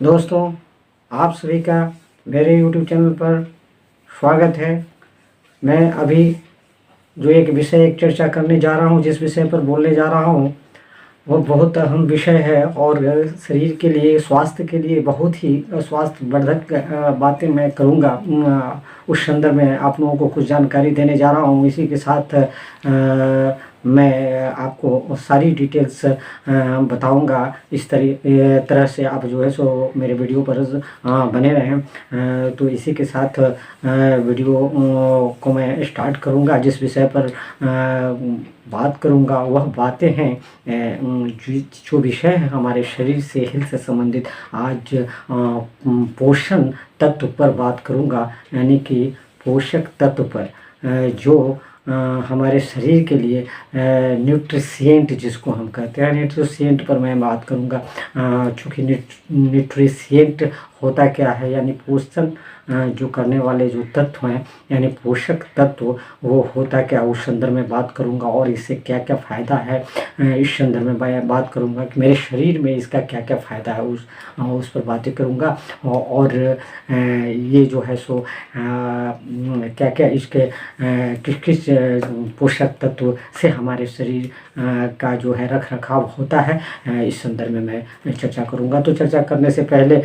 दोस्तों, आप सभी का मेरे YouTube चैनल पर स्वागत है। मैं अभी जो एक चर्चा करने जा रहा हूँ, जिस विषय पर बोलने जा रहा हूँ, वो बहुत अहम विषय है और शरीर के लिए, स्वास्थ्य के लिए बहुत ही स्वास्थ्यवर्धक बातें मैं करूँगा। उस संदर्भ में आप लोगों को कुछ जानकारी देने जा रहा हूँ। इसी के साथ मैं आपको सारी डिटेल्स बताऊंगा। इस तरह से आप जो है सो मेरे वीडियो पर बने रहें। तो इसी के साथ वीडियो को मैं स्टार्ट करूंगा। जिस विषय पर बात करूंगा वह बातें हैं, जो विषय है हमारे शरीर से, हेल्थ से संबंधित। आज पोषण तत्व पर बात करूंगा, यानी कि पोषक तत्व पर, जो हमारे शरीर के लिए न्यूट्रिशिएंट जिसको हम कहते हैं, न्यूट्रिशिएंट पर मैं बात करूंगा। चूँकि न्यूट्रिशिएंट होता क्या है, यानी पोषण जो करने वाले जो तत्व हैं, यानी पोषक तत्व, वो होता क्या, उस संदर्भ में बात करूंगा। और इससे क्या क्या फ़ायदा है, इस संदर्भ में मैं बात करूंगा कि मेरे शरीर में इसका क्या क्या फ़ायदा है, उस पर बातें करूंगा। और ये जो है सो क्या क्या इसके किस किस पोषक तत्व से हमारे शरीर का जो है रख रखाव होता है, इस संदर्भ में मैं चर्चा करूंगा। तो चर्चा करने से पहले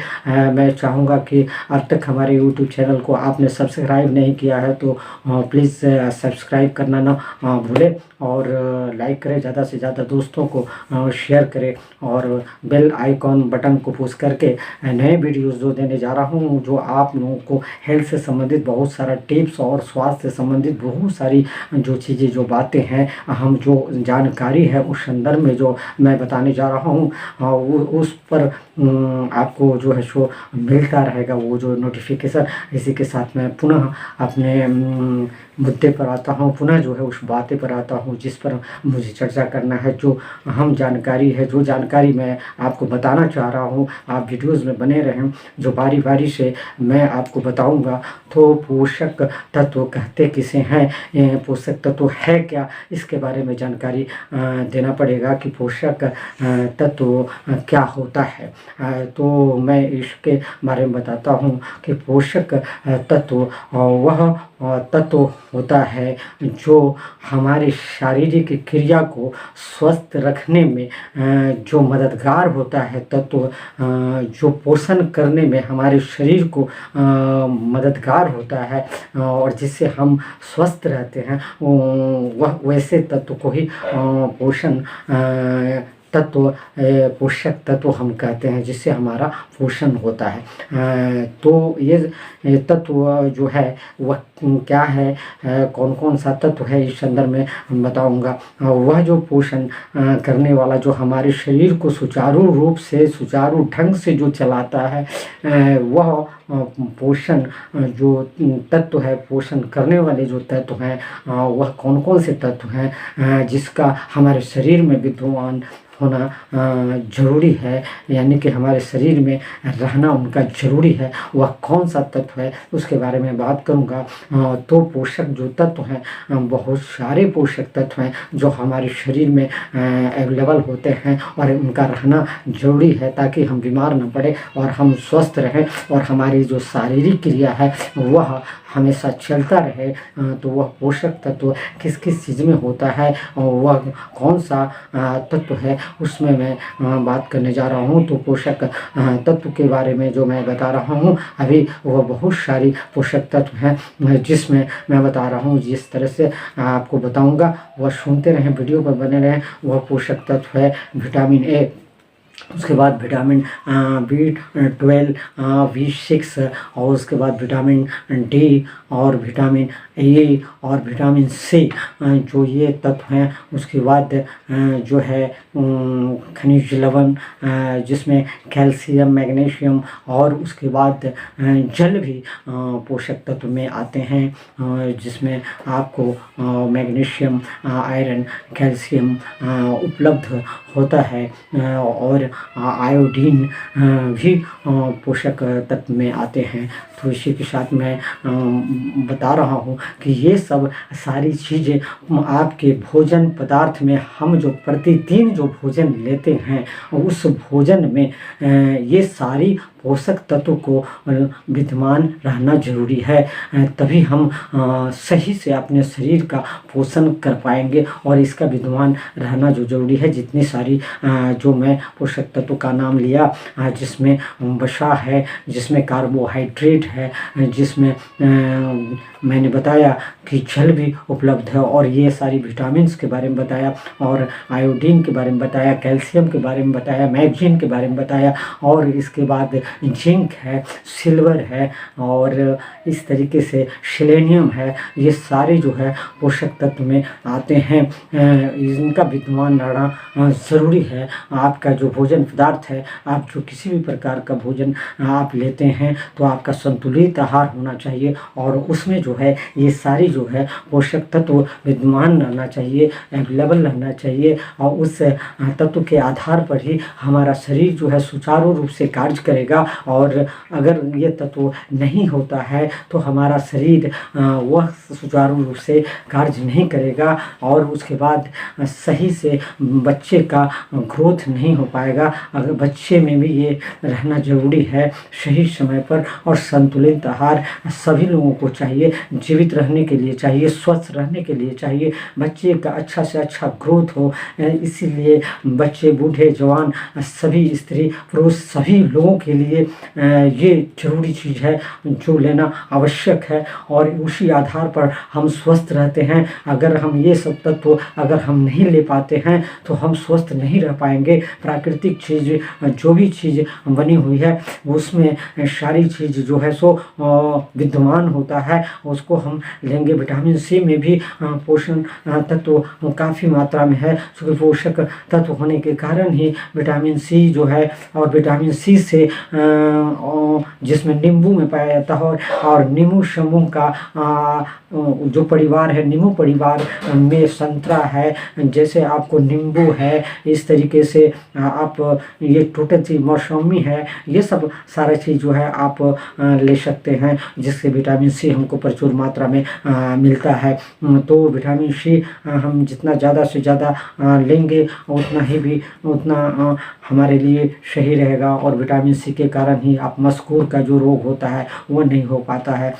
मैं चाहूँगा कि अब तक हमारे YouTube चैनल को आपने सब्सक्राइब नहीं किया है तो प्लीज़ सब्सक्राइब करना ना भूलें, और लाइक करें, ज़्यादा से ज़्यादा दोस्तों को शेयर करें, और बेल आइकॉन बटन को पुश करके नए वीडियोस जो देने जा रहा हूँ, जो आप लोगों को हेल्थ से संबंधित बहुत सारा टिप्स और स्वास्थ्य से संबंधित बहुत सारी जो चीज़ें, जो बातें हैं, हम जो जानकारी है उस संदर्भ में जो मैं बताने जा रहा हूँ, उस पर आपको जो है सो मिलता रहेगा वो जो नोटिफिकेशन। इसी के साथ मैं पुनः अपने मुद्दे पर आता हूँ, पुनः जो है उस बातें पर आता हूँ जिस पर मुझे चर्चा करना है, जो अहम जानकारी है, जो जानकारी मैं आपको बताना चाह रहा हूँ। आप वीडियोज़ में बने रहें, जो बारी बारी से मैं आपको बताऊँगा। तो पोषक तत्व कहते किसे हैं, पोषक तत्व है क्या, इसके बारे में जानकारी देना पड़ेगा कि पोषक तत्व क्या होता है। तो मैं इसके बारे में बताता हूँ कि पोषक तत्व वह तत्व होता है जो हमारे शारीरिक क्रिया को स्वस्थ रखने में जो मददगार होता है, तत्व जो पोषण करने में हमारे शरीर को मददगार होता है और जिससे हम स्वस्थ रहते हैं, वह वैसे तत्व को ही पोषण तत्व, पोषक तत्व हम कहते हैं, जिससे हमारा पोषण होता है। तो ये तत्व जो है वह क्या है, कौन कौन सा तत्व है, इस संदर्भ में हम बताऊंगा। वह जो पोषण करने वाला, जो हमारे शरीर को सुचारू रूप से, सुचारू ढंग से जो चलाता है, वह पोषण जो तत्व है, पोषण करने वाले जो तत्व हैं, वह कौन कौन से तत्व हैं जिसका हमारे शरीर में विद्यमान होना जरूरी है, यानी कि हमारे शरीर में रहना उनका जरूरी है, वह कौन सा तत्व है, उसके बारे में बात करूंगा। तो पोषक जो तत्व हैं, बहुत सारे पोषक तत्व हैं जो हमारे शरीर में अवेलेबल होते हैं और उनका रहना जरूरी है, ताकि हम बीमार न पड़े और हम स्वस्थ रहें और हमारी जो शारीरिक क्रिया है वह हमेशा चलता रहे। तो वह पोषक तत्व किस किस चीज़ में होता है, वह कौन सा तत्व है, उसमें मैं बात करने जा रहा हूँ। तो पोषक तत्व के बारे में जो मैं बता रहा हूँ अभी, वह बहुत सारी पोषक तत्व हैं जिसमें मैं बता रहा हूँ। जिस तरह से आपको बताऊँगा वह सुनते रहें, वीडियो पर बने रहें। वह पोषक तत्व है विटामिन ए, उसके बाद विटामिन B12, B6, और उसके बाद विटामिन डी और विटामिन ए और विटामिन सी, जो ये तत्व हैं। उसके बाद जो है खनिज लवण, जिसमें कैल्शियम, मैग्नीशियम, और उसके बाद जल भी पोषक तत्व में आते हैं, जिसमें आपको मैग्नीशियम, आयरन, कैल्शियम उपलब्ध होता है, और आयोडीन भी पोषक तत्व में आते हैं। तो इसी के साथ मैं बता रहा हूँ कि ये सब सारी चीज़ें आपके भोजन पदार्थ में, हम जो प्रतिदिन जो भोजन लेते हैं उस भोजन में ये सारी पोषक तत्व को विद्यमान रहना जरूरी है, तभी हम सही से अपने शरीर का पोषण कर पाएंगे। और इसका विद्यमान रहना जो जरूरी है, जितनी सारी जो मैं पोषक तत्व का नाम लिया, जिसमें वसा है, जिसमें कार्बोहाइड्रेट है, जिसमें मैंने बताया कि जल भी उपलब्ध है, और ये सारी विटामिन्स के बारे में बताया, और आयोडीन के बारे में बताया, कैल्शियम के बारे में बताया, मैग्नीशियम के बारे में बताया, और इसके बाद जिंक है, सिल्वर है, और इस तरीके से सेलेनियम है। ये सारे जो है पोषक तत्व में आते हैं। इनका विद्यमान रहना ज़रूरी है। आपका जो भोजन पदार्थ है, आप जो किसी भी प्रकार का भोजन आप लेते हैं तो आपका संतुलित आहार होना चाहिए, और उसमें जो है ये सारी जो है पोषक तत्व विद्यमान रहना चाहिए, अवेलेबल रहना चाहिए, और उस तत्व के आधार पर ही हमारा शरीर जो है सुचारू रूप से कार्य करेगा। और अगर ये तत्व नहीं होता है तो हमारा शरीर वह सुचारू रूप से कार्य नहीं करेगा, और उसके बाद सही से बच्चे का ग्रोथ नहीं हो पाएगा। अगर बच्चे में भी ये रहना जरूरी है, सही समय पर और संतुलित आहार सभी लोगों को चाहिए, जीवित रहने के लिए चाहिए, स्वस्थ रहने के लिए चाहिए, बच्चे का अच्छा से अच्छा ग्रोथ हो। इसीलिए बच्चे, बूढ़े, जवान, सभी स्त्री पुरुष सभी लोगों के लिए ये जरूरी चीज़ है जो लेना आवश्यक है, और उसी आधार पर हम स्वस्थ रहते हैं। अगर हम ये सब तत्व अगर हम नहीं ले पाते हैं तो हम स्वस्थ नहीं रह पाएंगे। प्राकृतिक चीज़ जो भी चीज़ बनी हुई है उसमें सारी चीज़ जो है सो विद्यमान होता है, उसको हम लेंगे। विटामिन सी में भी पोषण तत्व काफ़ी मात्रा में है, क्योंकि पोषक तत्व होने के कारण ही विटामिन सी जो है, और विटामिन सी से जिसमें नींबू में पाया जाता है, और नींबू समूह का जो परिवार है, नींबू परिवार में संतरा है, जैसे आपको नींबू है, इस तरीके से आप ये टोटल चीज मौसमी है, ये सब सारा चीज़ जो है आप ले सकते हैं, जिससे विटामिन सी हमको प्रचुर मात्रा में मिलता है। तो विटामिन सी हम जितना ज़्यादा से ज़्यादा लेंगे उतना हमारे लिए सही रहेगा, और विटामिन सी के कारण ही आप मस्कुर का जो रोग होता है वो नहीं हो पाता है।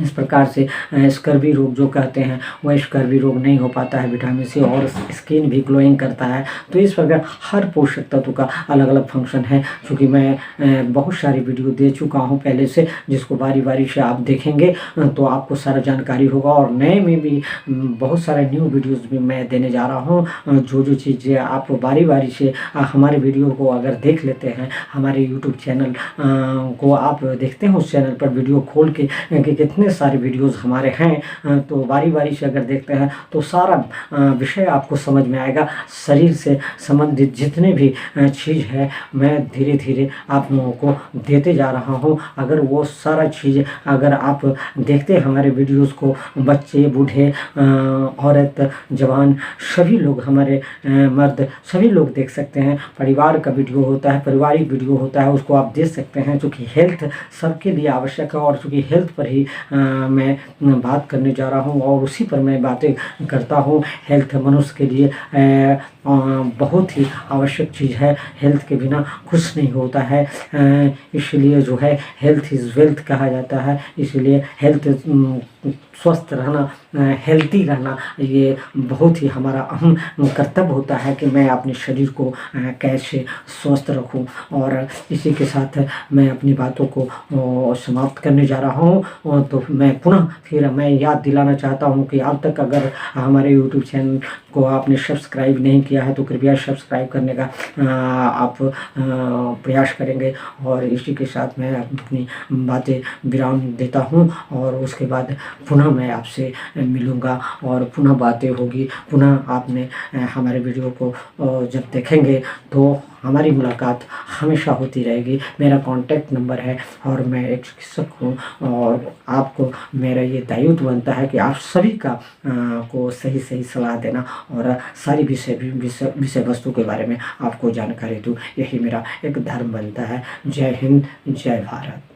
इस प्रकार से स्कर्वी रोग जो कहते हैं वह स्कर्वी रोग नहीं हो पाता है विटामिन सी, और स्किन भी ग्लोइंग करता है। तो इस प्रकार हर पोषक तत्व का अलग अलग फंक्शन है। क्योंकि मैं बहुत सारी वीडियो दे चुका हूं पहले से, जिसको बारी बारी से आप देखेंगे तो आपको सारा जानकारी होगा, और नए में भी बहुत सारे न्यू वीडियोज़ भी मैं देने जा रहा हूँ। जो चीज़ें आप बारी बारी से हमारे वीडियो को अगर देख लेते हैं, हमारे यूट्यूब चैनल को आप देखते हैं, उस चैनल पर वीडियो खोल के कितने सारे वीडियोस हमारे हैं, तो बारी बारी से अगर देखते हैं तो सारा विषय आपको समझ में आएगा। शरीर से संबंधित जितने भी चीज़ है मैं धीरे धीरे आप लोगों को देते जा रहा हूं। अगर वो सारा चीज़ अगर आप देखते हैं हमारे वीडियोस को, बच्चे, बूढ़े, औरत, जवान, सभी लोग, हमारे मर्द, सभी लोग देख सकते हैं। परिवार का वीडियो होता है, पारिवारिक वीडियो होता है, उसको आप देख सकते हैं। चूँकि हेल्थ सबके लिए आवश्यक है, और चूँकि हेल्थ पर ही मैं बात करने जा रहा हूं, और उसी पर मैं बातें करता हूं। हेल्थ मनुष्य के लिए बहुत ही आवश्यक चीज़ है। हेल्थ के बिना कुछ नहीं होता है, इसलिए जो है हेल्थ इज़ वेल्थ कहा जाता है। इसलिए हेल्थ, स्वस्थ रहना, हेल्थी रहना, ये बहुत ही हमारा अहम कर्तव्य होता है कि मैं अपने शरीर को कैसे स्वस्थ रखूं। और इसी के साथ मैं अपनी बातों को समाप्त करने जा रहा हूं। तो मैं पुनः फिर मैं याद दिलाना चाहता हूं कि अब तक अगर हमारे यूट्यूब चैनल को आपने सब्सक्राइब नहीं किया है तो कृपया सब्सक्राइब करने का आप प्रयास करेंगे। और इसी के साथ मैं अपनी बातें विराम देता हूं, और उसके बाद पुनः मैं आपसे मिलूँगा और पुनः बातें होगी। पुनः आपने हमारे वीडियो को जब देखेंगे तो हमारी मुलाकात हमेशा होती रहेगी। मेरा कॉन्टैक्ट नंबर है, और मैं एक चिकित्सक हूँ, और आपको मेरा ये दायित्व बनता है कि आप सभी का को सही सही सलाह देना, और सारी विषय वस्तु के बारे में आपको जानकारी दूँ। यही मेरा एक धर्म बनता है। जय हिंद, जय भारत।